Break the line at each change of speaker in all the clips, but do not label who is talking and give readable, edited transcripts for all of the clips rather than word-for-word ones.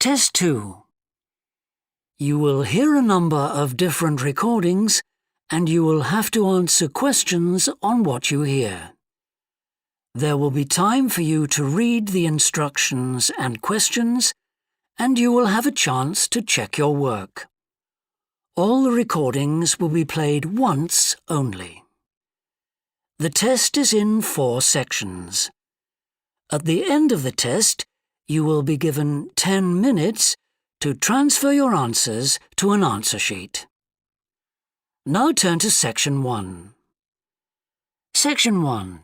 Test 2. You will hear a number of different recordings and you will have to answer questions on what you hear. There will be time for you to read the instructions and questions, and you will have a chance to check your work. All the recordings will be played once only. The test is in 4 sections. At the end of the test, you will be given 10 minutes to transfer your answers to an answer sheet. Now turn to Section 1. Section 1.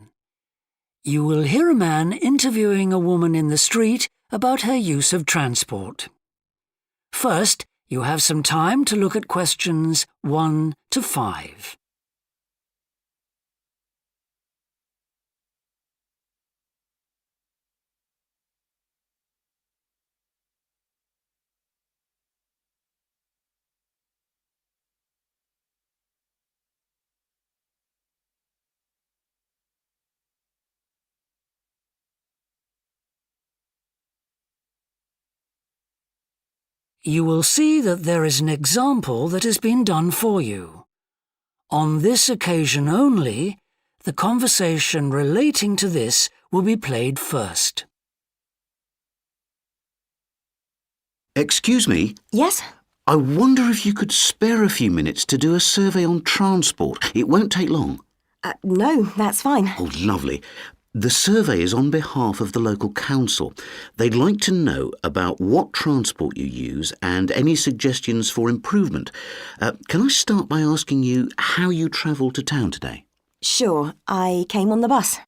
You will hear a man interviewing a woman in the street about her use of transport. First, you have some time to look at questions 1 to 5. You will see that there is an example that has been done for you. On this occasion only, the conversation relating to this will be played first.
Excuse me?
Yes?
I wonder if you could spare a few minutes to do a survey on transport. It won't take long.
No, that's fine.
Oh, lovely. The survey is on behalf of the local council. They'd like to know about what transport you use and any suggestions for improvement. Can I start by asking you how you travelled to town today?
Sure, I came on the bus.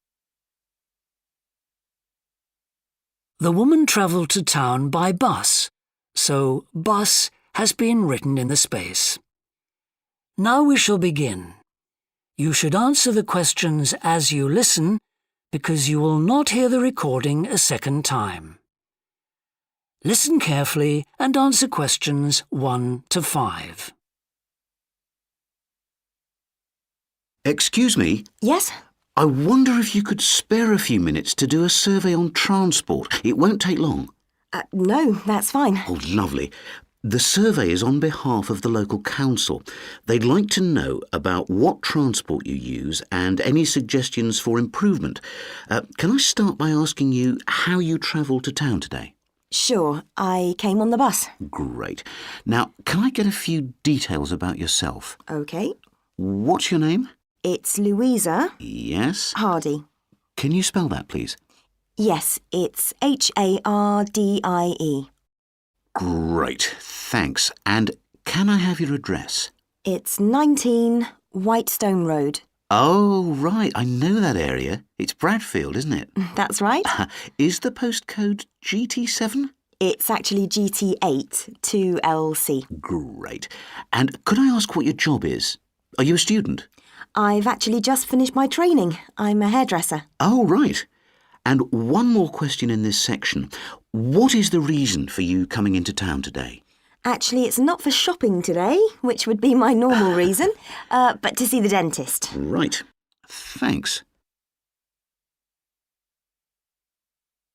The woman travelled to town by bus, so bus has been written in the space. Now we shall begin. You should answer the questions as you listen, because you will not hear the recording a second time. Listen carefully and answer questions 1 to 5.
Excuse me?
Yes?
I wonder if you could spare a few minutes to do a survey on transport. It won't take long.
No, that's fine.
Oh, lovely. The survey is on behalf of the local council. They'd like to know about what transport you use and any suggestions for improvement. Can I start by asking you how you travelled to town today?
Sure, I came on the bus.
Great. Now, can I get a few details about yourself?
OK.
What's your name?
It's Louisa.
Yes.
Hardy.
Can you spell that, please?
Yes, it's Hardie.
Great, thanks. And can I have your address?
It's 19 Whitestone Road.
Oh, right, I know that area. It's Bradfield, isn't it?
That's right.
Is the postcode GT7?
It's actually GT8 2LC.
Great. And could I ask what your job is? Are you a student?
I've actually just finished my training. I'm a hairdresser.
Oh, right. And one more question in this section. What is the reason for you coming into town today?
Actually, it's not for shopping today, which would be my normal reason, but to see the dentist.
Right. Thanks.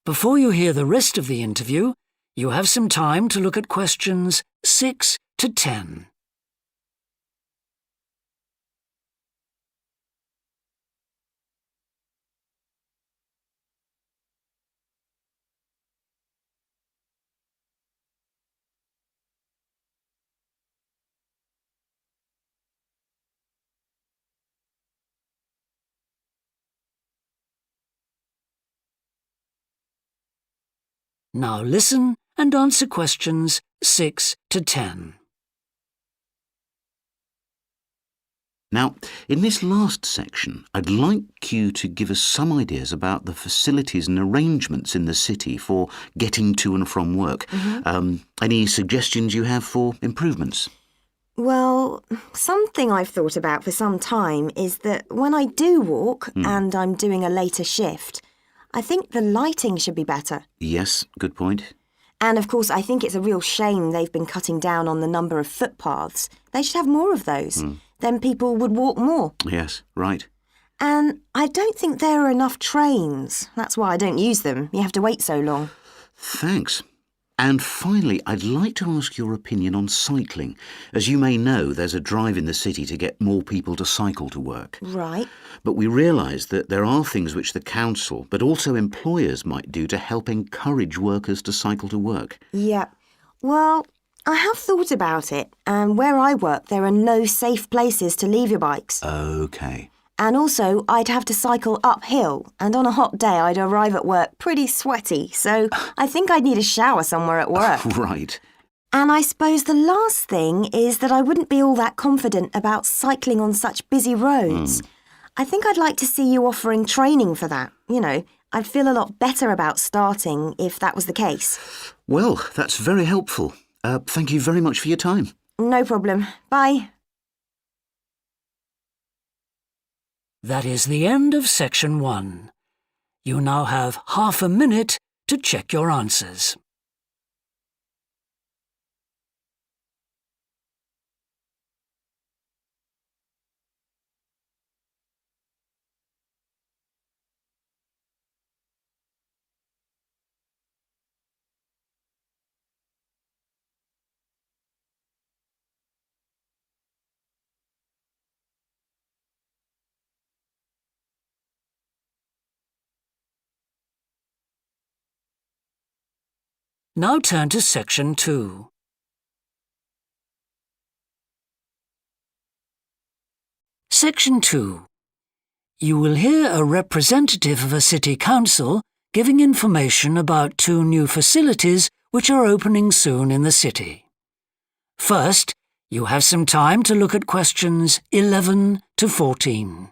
Before you hear the rest of the interview, you have some time to look at questions 6 to 10. Now listen and answer questions 6 to 10.
Now, in this last section, I'd like you to give us some ideas about the facilities and arrangements in the city for getting to and from work. Any suggestions you have for improvements?
Well, something I've thought about for some time is that when I do walk and I'm doing a later shift, I think the lighting should be better.
Yes, good point.
And of course, I think it's a real shame they've been cutting down on the number of footpaths. They should have more of those. Then people would walk more.
Yes, right.
And I don't think there are enough trains. That's why I don't use them. You have to wait so long.
Thanks. And finally, I'd like to ask your opinion on cycling. As you may know, there's a drive in the city to get more people to cycle to work.
Right.
But we realise that there are things which the council, but also employers, might do to help encourage workers to cycle to work.
Yeah. Well, I have thought about it, and where I work, there are no safe places to leave your bikes.
OK.
And also, I'd have to cycle uphill, and on a hot day, I'd arrive at work pretty sweaty, so I think I'd need a shower somewhere at work.
Right.
And I suppose the last thing is that I wouldn't be all that confident about cycling on such busy roads. I think I'd like to see you offering training for that. You know, I'd feel a lot better about starting if that was the case.
Well, that's very helpful. Thank you very much for your time.
No problem. Bye.
That is the end of section 1. You now have half a minute to check your answers. Now turn to section 2. Section 2. You will hear a representative of a city council giving information about 2 new facilities which are opening soon in the city. First, you have some time to look at questions 11 to 14.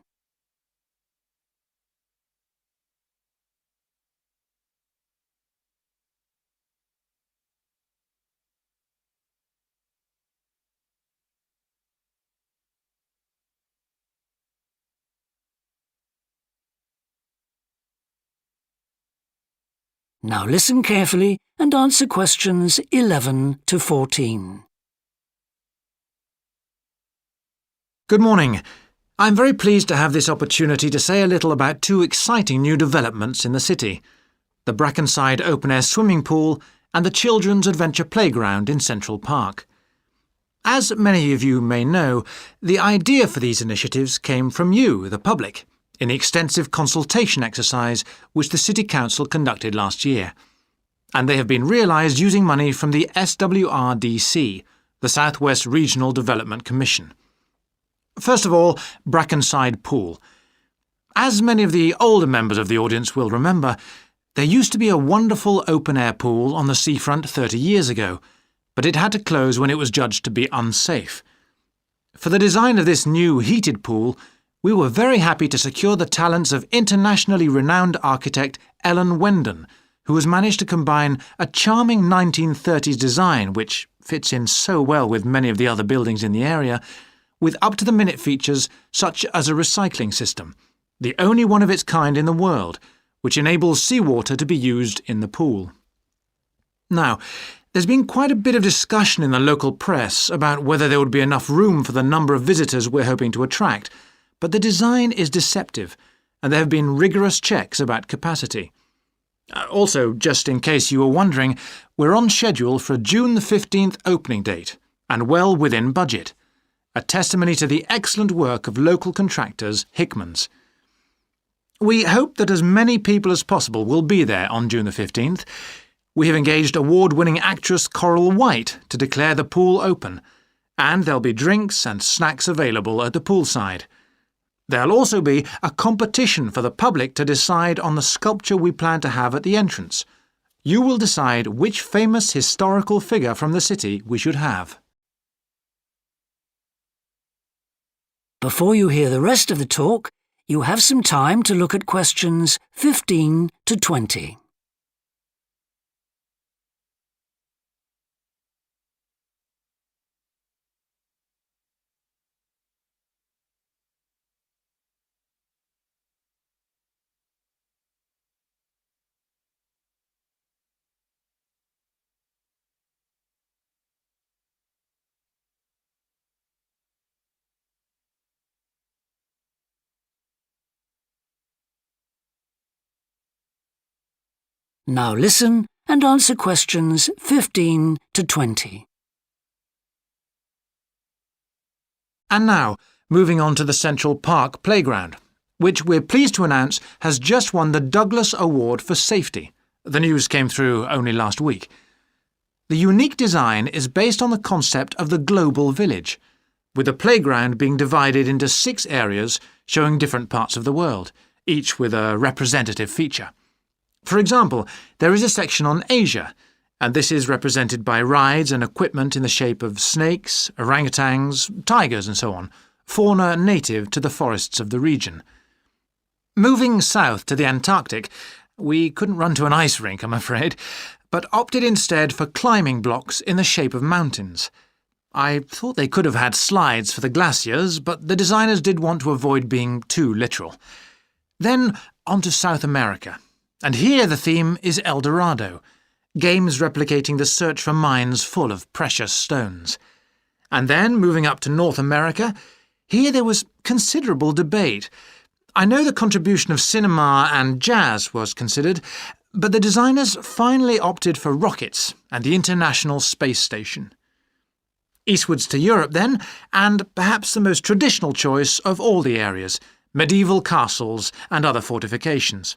Now listen carefully and answer questions 11 to 14.
Good morning. I'm very pleased to have this opportunity to say a little about 2 exciting new developments in the city: the Brackenside open-air swimming pool and the Children's Adventure Playground in Central Park. As many of you may know, the idea for these initiatives came from you, the public, in the extensive consultation exercise which the City Council conducted last year. And they have been realised using money from the SWRDC, the South West Regional Development Commission. First of all, Brackenside Pool. As many of the older members of the audience will remember, there used to be a wonderful open-air pool on the seafront 30 years ago, but it had to close when it was judged to be unsafe. For the design of this new heated pool, we were very happy to secure the talents of internationally renowned architect Ellen Wendon, who has managed to combine a charming 1930s design, which fits in so well with many of the other buildings in the area, with up-to-the-minute features such as a recycling system, the only one of its kind in the world, which enables seawater to be used in the pool. Now, there's been quite a bit of discussion in the local press about whether there would be enough room for the number of visitors we're hoping to attract, but the design is deceptive, and there have been rigorous checks about capacity. Also, just in case you were wondering, we're on schedule for a June the 15th opening date, and well within budget. A testimony to the excellent work of local contractors Hickman's. We hope that as many people as possible will be there on June the 15th. We have engaged award-winning actress Coral White to declare the pool open, and there'll be drinks and snacks available at the poolside. There'll also be a competition for the public to decide on the sculpture we plan to have at the entrance. You will decide which famous historical figure from the city we should have.
Before you hear the rest of the talk, you have some time to look at questions 15 to 20. Now listen and answer questions 15 to 20.
And now, moving on to the Central Park Playground, which we're pleased to announce has just won the Douglas Award for Safety. The news came through only last week. The unique design is based on the concept of the global village, with the playground being divided into 6 areas showing different parts of the world, each with a representative feature. For example, there is a section on Asia, and this is represented by rides and equipment in the shape of snakes, orangutans, tigers and so on, fauna native to the forests of the region. Moving south to the Antarctic, we couldn't run to an ice rink, I'm afraid, but opted instead for climbing blocks in the shape of mountains. I thought they could have had slides for the glaciers, but the designers did want to avoid being too literal. Then on to South America, and here the theme is El Dorado, games replicating the search for mines full of precious stones. And then, moving up to North America, here there was considerable debate. I know the contribution of cinema and jazz was considered, but the designers finally opted for rockets and the International Space Station. Eastwards to Europe then, and perhaps the most traditional choice of all the areas, medieval castles and other fortifications.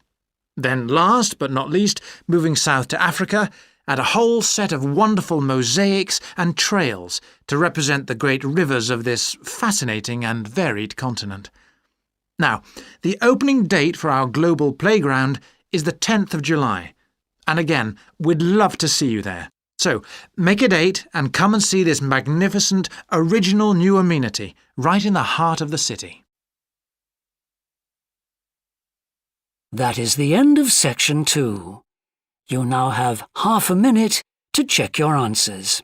Then last but not least, moving south to Africa, and a whole set of wonderful mosaics and trails to represent the great rivers of this fascinating and varied continent. Now, the opening date for our global playground is the 10th of July, and again, we'd love to see you there. So, make a date and come and see this magnificent, original new amenity right in the heart of the city.
That is the end of section 2. You now have half a minute to check your answers.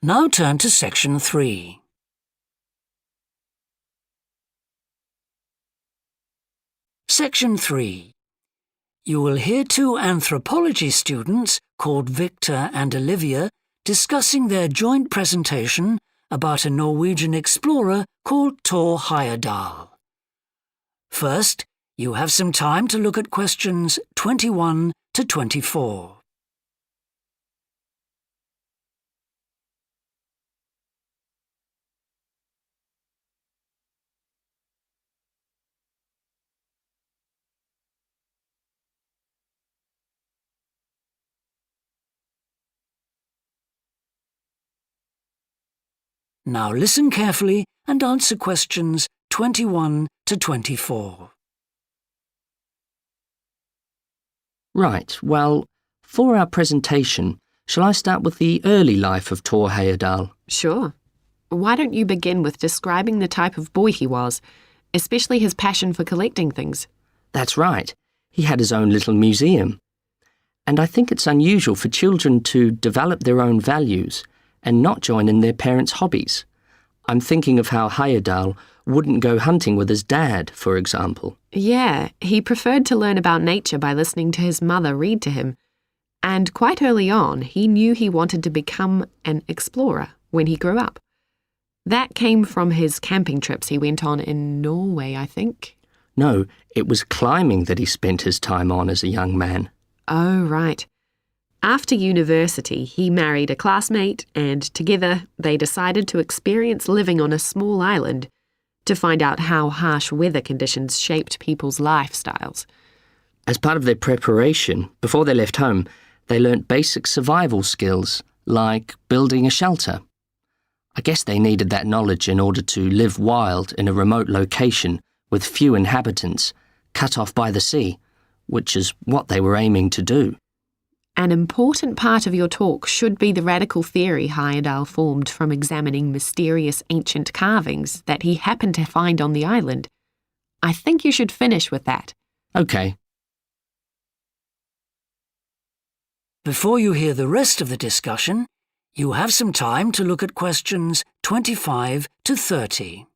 Now turn to section 3. Section 3. You will hear 2 anthropology students called Victor and Olivia discussing their joint presentation about a Norwegian explorer called Thor Heyerdahl. First, you have some time to look at questions 21 to 24. Now listen carefully and answer questions 21 to 24.
Right, well, for our presentation, shall I start with the early life of Thor Heyerdahl?
Sure. Why don't you begin with describing the type of boy he was, especially his passion for collecting things?
That's right. He had his own little museum. And I think it's unusual for children to develop their own values and not join in their parents' hobbies. I'm thinking of how Heyerdahl wouldn't go hunting with his dad, for example.
Yeah, he preferred to learn about nature by listening to his mother read to him. And quite early on, he knew he wanted to become an explorer when he grew up. That came from his camping trips he went on in Norway, I think.
No, it was climbing that he spent his time on as a young man.
Oh, right. After university, he married a classmate, and together they decided to experience living on a small island to find out how harsh weather conditions shaped people's lifestyles.
As part of their preparation, before they left home, they learnt basic survival skills, like building a shelter. I guess they needed that knowledge in order to live wild in a remote location with few inhabitants, cut off by the sea, which is what they were aiming to do.
An important part of your talk should be the radical theory Heidel formed from examining mysterious ancient carvings that he happened to find on the island. I think you should finish with that.
OK.
Before you hear the rest of the discussion, you have some time to look at questions 25 to 30.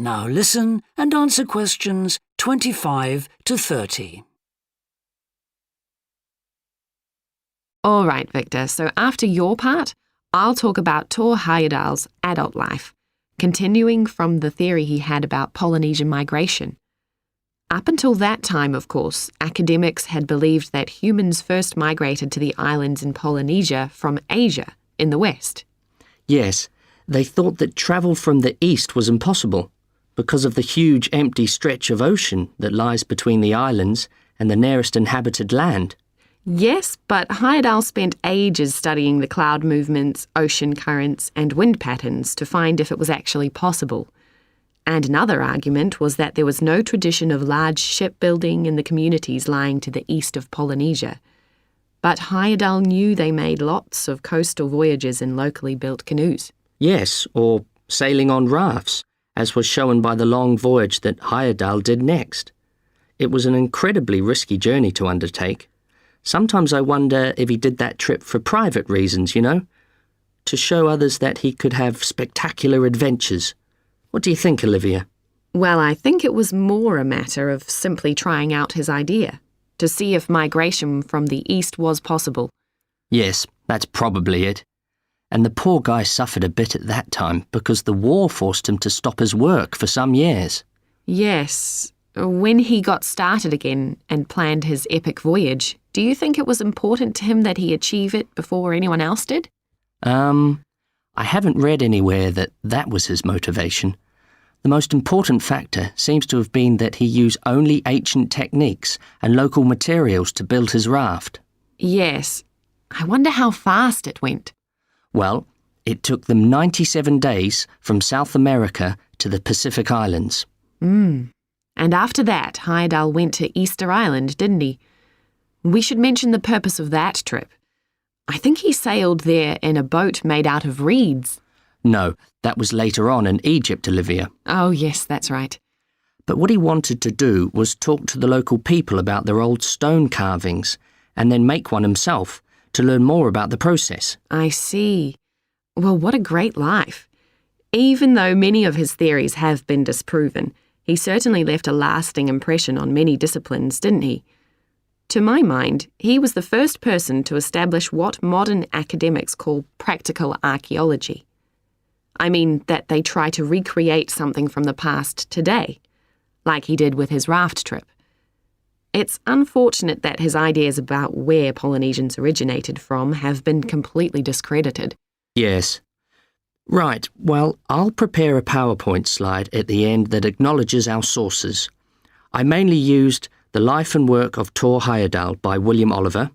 Now listen and answer questions 25 to 30.
All right, Victor, so after your part, I'll talk about Thor Heyerdahl's adult life, continuing from the theory he had about Polynesian migration. Up until that time, of course, academics had believed that humans first migrated to the islands in Polynesia from Asia in the west.
Yes, they thought that travel from the east was impossible because of the huge empty stretch of ocean that lies between the islands and the nearest inhabited land.
Yes, but Heyerdahl spent ages studying the cloud movements, ocean currents, and wind patterns to find if it was actually possible. And another argument was that there was no tradition of large shipbuilding in the communities lying to the east of Polynesia. But Heyerdahl knew they made lots of coastal voyages in locally built canoes.
Yes, or sailing on rafts, as was shown by the long voyage that Heyerdahl did next. It was an incredibly risky journey to undertake. Sometimes I wonder if he did that trip for private reasons, to show others that he could have spectacular adventures. What do you think, Olivia?
Well, I think it was more a matter of simply trying out his idea, to see if migration from the east was possible.
Yes, that's probably it. And the poor guy suffered a bit at that time because the war forced him to stop his work for some years.
Yes. When he got started again and planned his epic voyage, do you think it was important to him that he achieve it before anyone else did?
I haven't read anywhere that that was his motivation. The most important factor seems to have been that he used only ancient techniques and local materials to build his raft.
Yes. I wonder how fast it went.
Well, it took them 97 days from South America to the Pacific Islands.
And after that, Heidel went to Easter Island, didn't he? We should mention the purpose of that trip. I think he sailed there in a boat made out of reeds.
No, that was later on in Egypt, Olivia.
Oh, yes, that's right.
But what he wanted to do was talk to the local people about their old stone carvings and then make one himself to learn more about the process.
I see. Well, what a great life. Even though many of his theories have been disproven, he certainly left a lasting impression on many disciplines, didn't he? To my mind, he was the first person to establish what modern academics call practical archaeology. I mean that they try to recreate something from the past today, like he did with his raft trip. It's unfortunate that his ideas about where Polynesians originated from have been completely discredited.
Yes. Right, well, I'll prepare a PowerPoint slide at the end that acknowledges our sources. I mainly used The Life and Work of Thor Heyerdahl by William Oliver.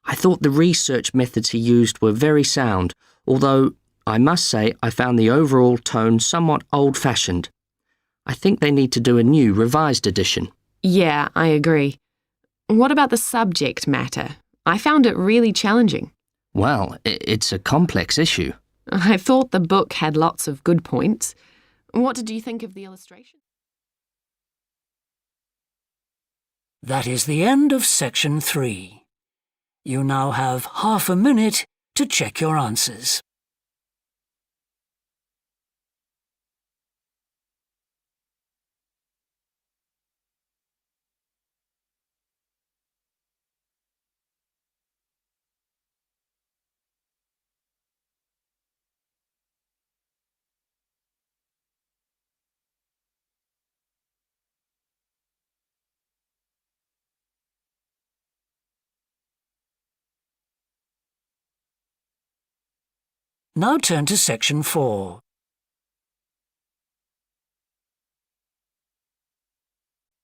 I thought the research methods he used were very sound, although I must say I found the overall tone somewhat old-fashioned. I think they need to do a new revised edition.
Yeah, I agree. What about the subject matter? I found it really challenging.
Well, it's a complex issue.
I thought the book had lots of good points. What did you think of the illustration?
That is the end of section 3. You now have half a minute to check your answers. Now turn to Section 4.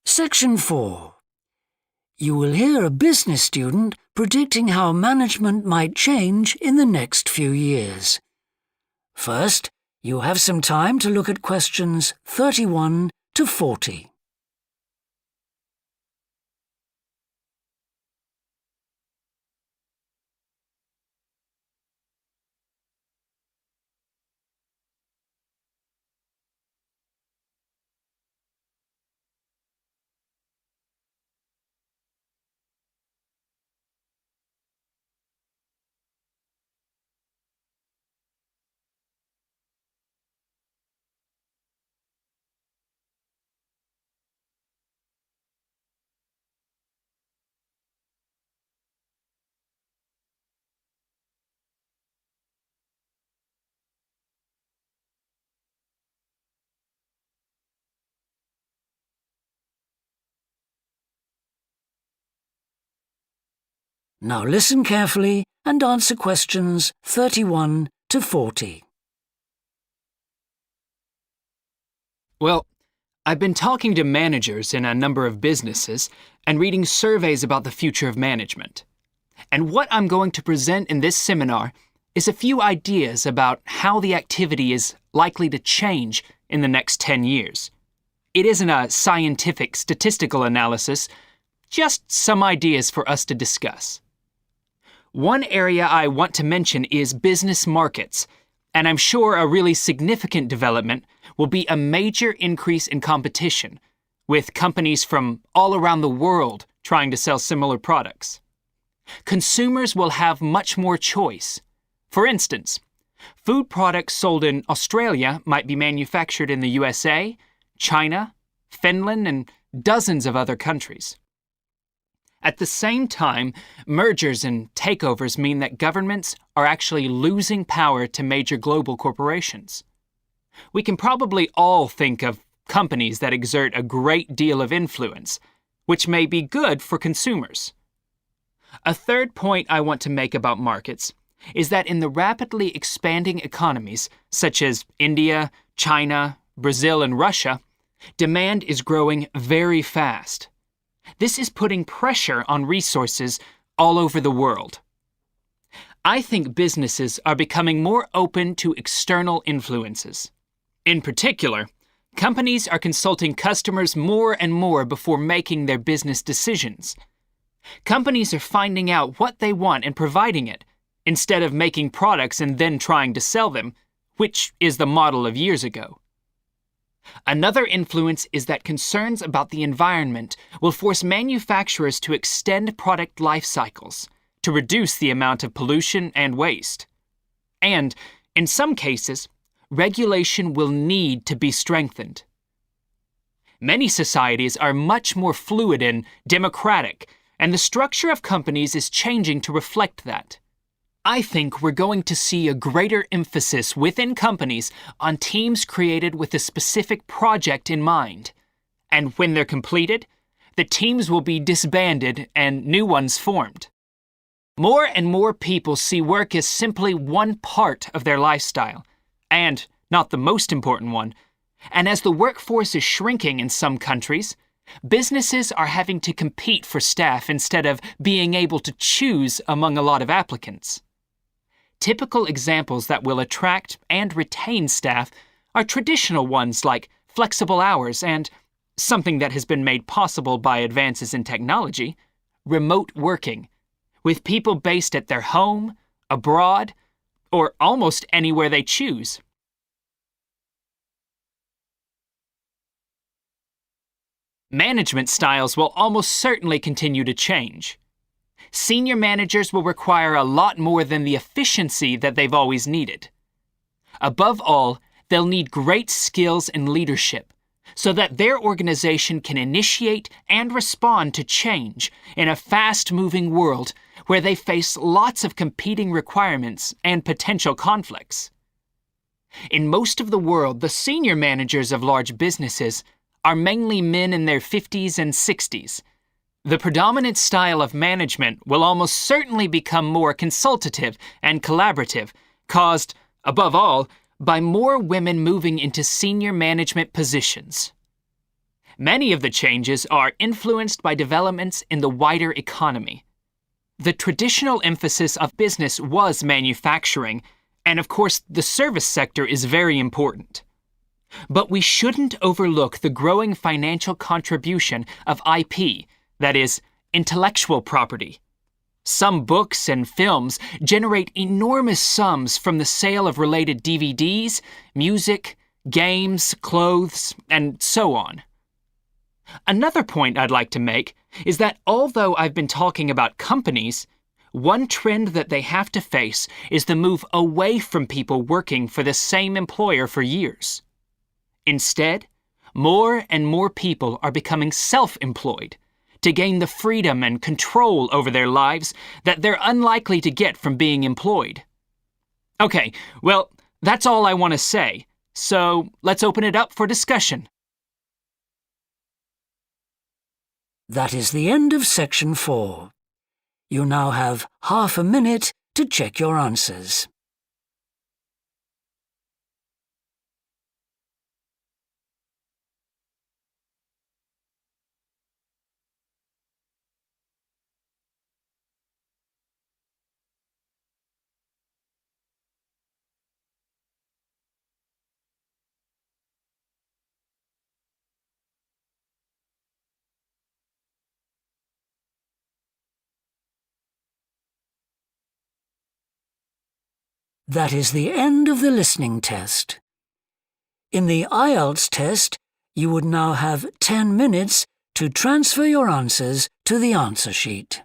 Section 4. You will hear a business student predicting how management might change in the next few years. First, you have some time to look at questions 31 to 40. Now listen carefully and answer questions 31 to 40.
Well, I've been talking to managers in a number of businesses and reading surveys about the future of management. And what I'm going to present in this seminar is a few ideas about how the activity is likely to change in the next 10 years. It isn't a scientific statistical analysis, just some ideas for us to discuss. One area I want to mention is business markets, and I'm sure a really significant development will be a major increase in competition, with companies from all around the world trying to sell similar products. Consumers will have much more choice. For instance, food products sold in Australia might be manufactured in the USA, China, Finland, and dozens of other countries. At the same time, mergers and takeovers mean that governments are actually losing power to major global corporations. We can probably all think of companies that exert a great deal of influence, which may be good for consumers. A third point I want to make about markets is that in the rapidly expanding economies, such as India, China, Brazil, and Russia, demand is growing very fast. This is putting pressure on resources all over the world. I think businesses are becoming more open to external influences. In particular, companies are consulting customers more and more before making their business decisions. Companies are finding out what they want and providing it, instead of making products and then trying to sell them, which is the model of years ago. Another influence is that concerns about the environment will force manufacturers to extend product life cycles to reduce the amount of pollution and waste. And, in some cases, regulation will need to be strengthened. Many societies are much more fluid and democratic, and the structure of companies is changing to reflect that. I think we're going to see a greater emphasis within companies on teams created with a specific project in mind. And when they're completed, the teams will be disbanded and new ones formed. More and more people see work as simply one part of their lifestyle, and not the most important one. And as the workforce is shrinking in some countries, businesses are having to compete for staff instead of being able to choose among a lot of applicants. Typical examples that will attract and retain staff are traditional ones like flexible hours and, something that has been made possible by advances in technology, remote working, with people based at their home, abroad, or almost anywhere they choose. Management styles will almost certainly continue to change. Senior managers will require a lot more than the efficiency that they've always needed. Above all, they'll need great skills in leadership so that their organization can initiate and respond to change in a fast-moving world where they face lots of competing requirements and potential conflicts. In most of the world, the senior managers of large businesses are mainly men in their 50s and 60s. The predominant style of management will almost certainly become more consultative and collaborative, caused, Above all, by more women moving into senior management positions. Many of the changes are influenced by developments in the wider economy. The traditional emphasis of business was manufacturing, and of course the service sector is very important. But we shouldn't overlook the growing financial contribution of IP, that is, intellectual property. Some books and films generate enormous sums from the sale of related DVDs, music, games, clothes, and so on. Another point I'd like to make is that although I've been talking about companies, one trend that they have to face is the move away from people working for the same employer for years. Instead, more and more people are becoming self-employed to gain the freedom and control over their lives that they're unlikely to get from being employed. Okay, well, that's all I want to say, so let's open it up for discussion.
That is the end of section 4. You now have half a minute to check your answers. That is the end of the listening test. In the IELTS test, you would now have 10 minutes to transfer your answers to the answer sheet.